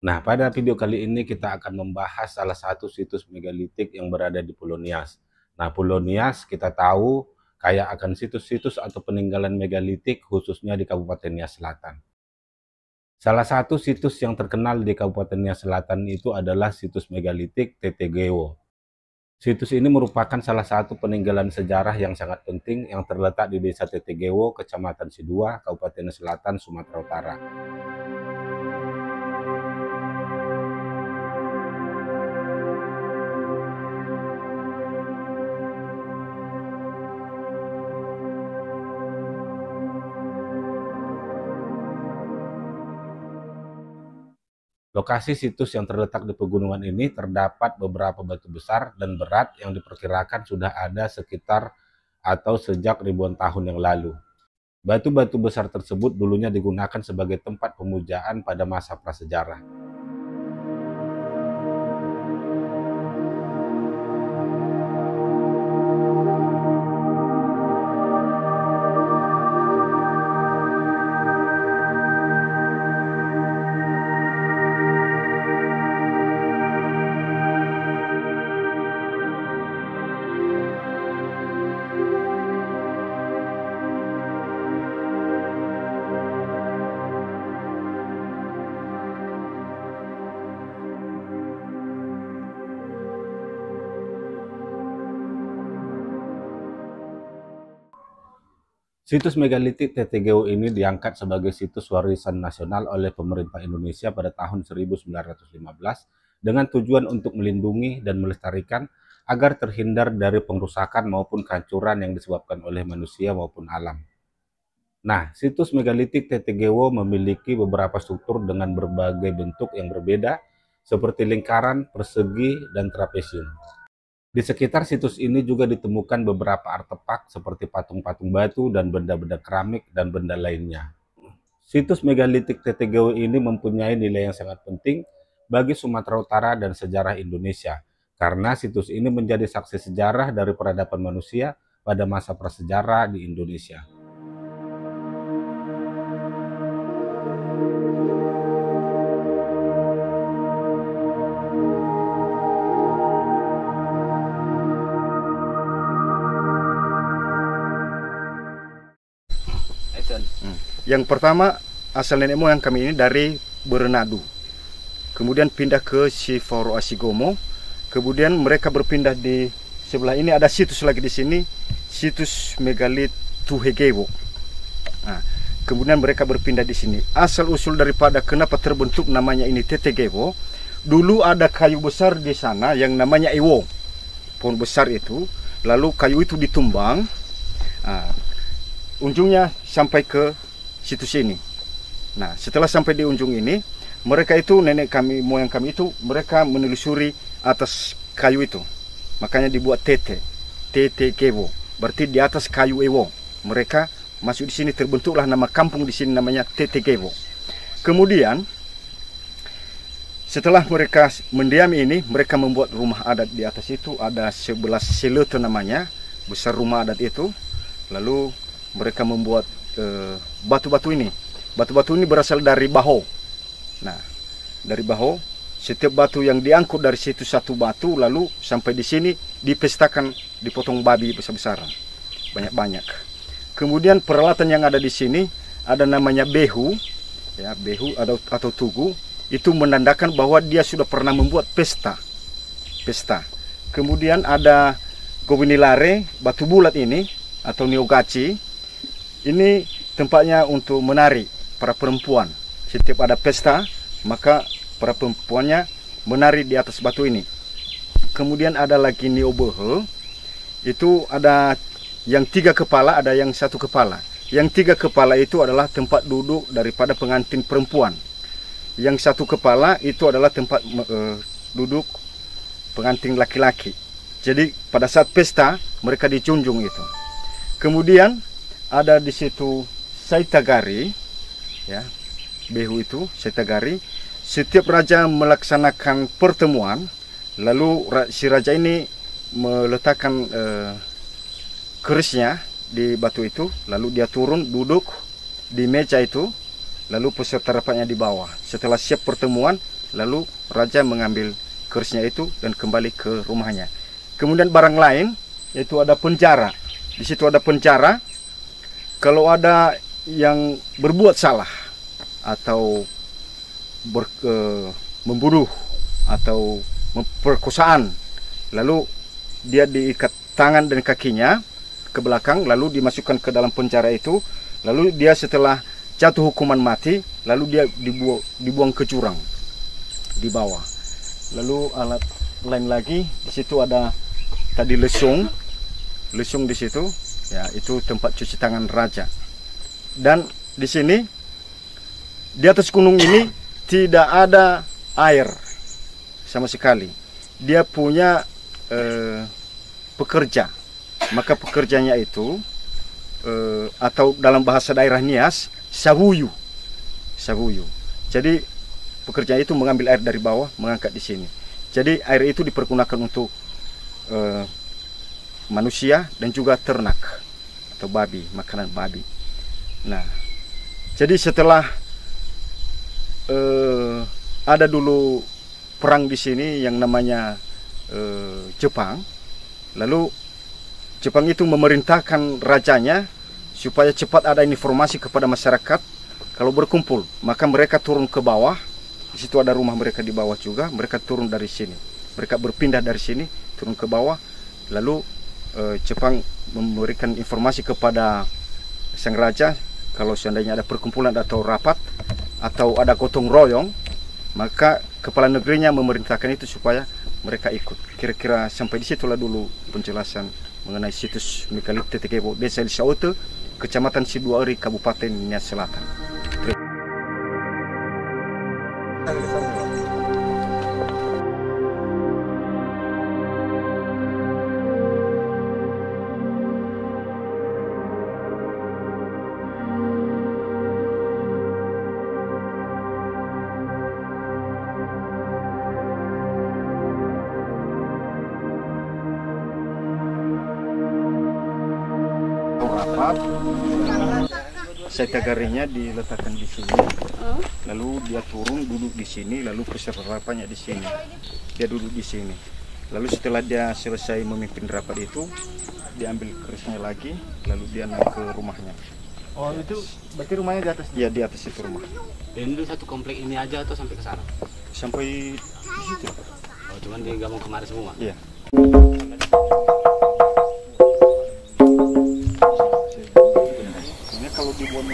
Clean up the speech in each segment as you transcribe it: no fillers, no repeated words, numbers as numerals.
Nah, pada video kali ini kita akan membahas salah satu situs megalitik yang berada di Pulau Nias. Nah, Pulau Nias kita tahu kaya akan situs-situs atau peninggalan megalitik khususnya di Kabupaten Nias Selatan. Salah satu situs yang terkenal di Kabupaten Nias Selatan itu adalah situs megalitik Tetegewo. Situs ini merupakan salah satu peninggalan sejarah yang sangat penting yang terletak di Desa Tetegewo, Kecamatan Sidua, Kabupaten Nias Selatan, Sumatera Utara. Lokasi situs yang terletak di pegunungan ini terdapat beberapa batu besar dan berat yang diperkirakan sudah ada sekitar atau sejak ribuan tahun yang lalu. Batu-batu besar tersebut dulunya digunakan sebagai tempat pemujaan pada masa prasejarah. Situs megalitik Tetegewo ini diangkat sebagai situs warisan nasional oleh pemerintah Indonesia pada tahun 1915 dengan tujuan untuk melindungi dan melestarikan agar terhindar dari pengrusakan maupun kehancuran yang disebabkan oleh manusia maupun alam. Nah, situs megalitik Tetegewo memiliki beberapa struktur dengan berbagai bentuk yang berbeda seperti lingkaran, persegi, dan trapesium. Di sekitar situs ini juga ditemukan beberapa artefak seperti patung-patung batu dan benda-benda keramik dan benda lainnya. Situs megalitik Tetegewo ini mempunyai nilai yang sangat penting bagi Sumatera Utara dan sejarah Indonesia, karena situs ini menjadi saksi sejarah dari peradaban manusia pada masa prasejarah di Indonesia. Yang pertama, asal nenek moyang kami ini dari Berenadu. Kemudian pindah ke Siforo Asigomo. Kemudian mereka berpindah di sebelah ini, ada situs lagi di sini, situs megalit Tuhegewo. Nah, kemudian mereka berpindah di sini. Asal usul daripada kenapa terbentuk namanya ini Tetegewo, dulu ada kayu besar di sana yang namanya Ewo. Pohon besar itu, lalu kayu itu ditumbang. Nah, ujungnya sampai ke situs ini. Nah, setelah sampai di ujung ini, mereka itu, nenek kami, moyang kami itu, mereka menelusuri atas kayu itu. Makanya dibuat Tetegewo. Berarti di atas kayu Ewo. Mereka masuk di sini, terbentuklah nama kampung di sini namanya Tetegewo. Kemudian setelah mereka mendiami ini, mereka membuat rumah adat di atas itu, ada 11 selete namanya, besar rumah adat itu. Lalu mereka membuat batu-batu ini. Batu-batu ini berasal dari Baho. Nah, dari Baho, setiap batu yang diangkut dari situ satu batu, lalu sampai di sini dipestakan, dipotong babi besar-besaran, banyak-banyak. Kemudian peralatan yang ada di sini ada namanya behu, ya, behu atau tugu. Itu menandakan bahwa dia sudah pernah membuat pesta. Kemudian ada gowinilare, batu bulat ini atau niogachi. Ini tempatnya untuk menari para perempuan. Setiap ada pesta, maka para perempuannya menari di atas batu ini. Kemudian ada lagi niobohe. Itu ada yang 3 kepala, ada yang 1 kepala. Yang 3 kepala itu adalah tempat duduk daripada pengantin perempuan. Yang 1 kepala itu adalah tempat duduk pengantin laki-laki. Jadi pada saat pesta mereka dijunjung itu. Kemudian ada di situ Saitagari, ya, behu itu Saitagari. Setiap raja melaksanakan pertemuan, lalu si raja ini meletakkan kerisnya di batu itu, lalu dia turun duduk di meja itu, lalu peserta rapatnya di bawah. Setelah siap pertemuan, lalu raja mengambil kerisnya itu dan kembali ke rumahnya. Kemudian barang lain yaitu ada penjara. Di situ ada penjara. Kalau ada yang berbuat salah atau membunuh atau memperkosaan, lalu dia diikat tangan dan kakinya ke belakang, lalu dimasukkan ke dalam penjara itu, lalu dia setelah jatuh hukuman mati, lalu dia dibuang ke jurang di bawah. Lalu alat lain lagi, di situ ada tadi lesung di situ, ya itu tempat cuci tangan raja. Dan di sini di atas gunung ini tidak ada air sama sekali. Dia punya pekerja, maka pekerjanya itu atau dalam bahasa daerah Nias sabuyu. Jadi pekerja itu mengambil air dari bawah, mengangkat di sini. Jadi air itu dipergunakan untuk manusia dan juga ternak atau babi, makanan babi. Nah, jadi setelah ada dulu perang di sini yang namanya Jepang, lalu Jepang itu memerintahkan rajanya supaya cepat ada informasi kepada masyarakat kalau berkumpul, maka mereka turun ke bawah. Di situ ada rumah mereka di bawah juga, mereka turun dari sini, mereka berpindah dari sini turun ke bawah, lalu Jepang memberikan informasi kepada sang raja kalau seandainya ada perkumpulan atau rapat atau ada gotong royong, maka kepala negerinya memerintahkan itu supaya mereka ikut. Kira-kira sampai di situlah dulu penjelasan mengenai situs Megalit Tetekebo, Desa Lisaote, Kecamatan Sidoarjo, Kabupaten Nias Selatan. Rapat, setagarinya diletakkan di sini, lalu dia turun duduk di sini, lalu peserta rapatnya di sini, dia duduk di sini. Lalu setelah dia selesai memimpin rapat itu, diambil kerisnya lagi, lalu dia naik ke rumahnya. Oh itu berarti rumahnya di atas? Iya, di atas itu rumah. Ini satu komplek ini aja atau sampai ke sana? Sampai di situ. Oh cuman digabung kemarin semua? Iya. Ini kalau dibuat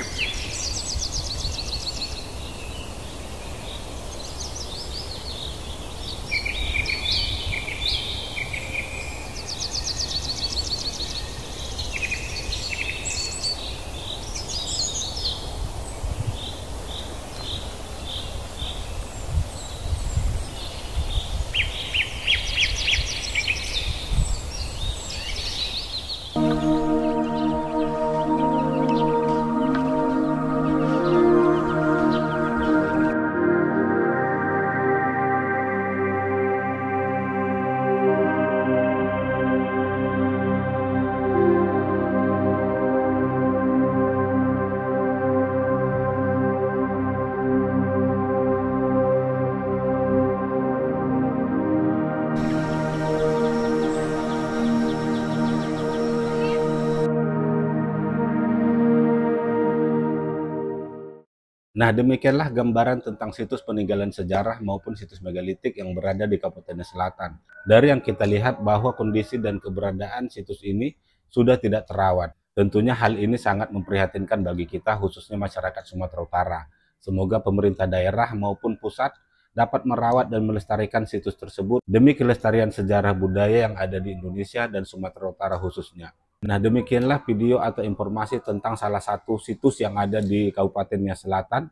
Nah, demikianlah gambaran tentang situs peninggalan sejarah maupun situs megalitik yang berada di Kabupaten Selatan. Dari yang kita lihat bahwa kondisi dan keberadaan situs ini sudah tidak terawat. Tentunya hal ini sangat memprihatinkan bagi kita, khususnya masyarakat Sumatera Utara. Semoga pemerintah daerah maupun pusat dapat merawat dan melestarikan situs tersebut demi kelestarian sejarah budaya yang ada di Indonesia dan Sumatera Utara khususnya. Nah, demikianlah video atau informasi tentang salah satu situs yang ada di Kabupaten Nias Selatan.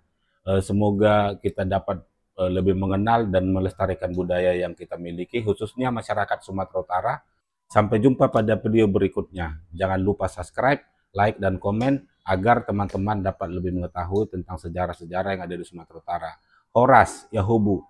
Semoga kita dapat lebih mengenal dan melestarikan budaya yang kita miliki, khususnya masyarakat Sumatera Utara. Sampai jumpa pada video berikutnya. Jangan lupa subscribe, like, dan komen agar teman-teman dapat lebih mengetahui tentang sejarah-sejarah yang ada di Sumatera Utara. Horas Yahubu.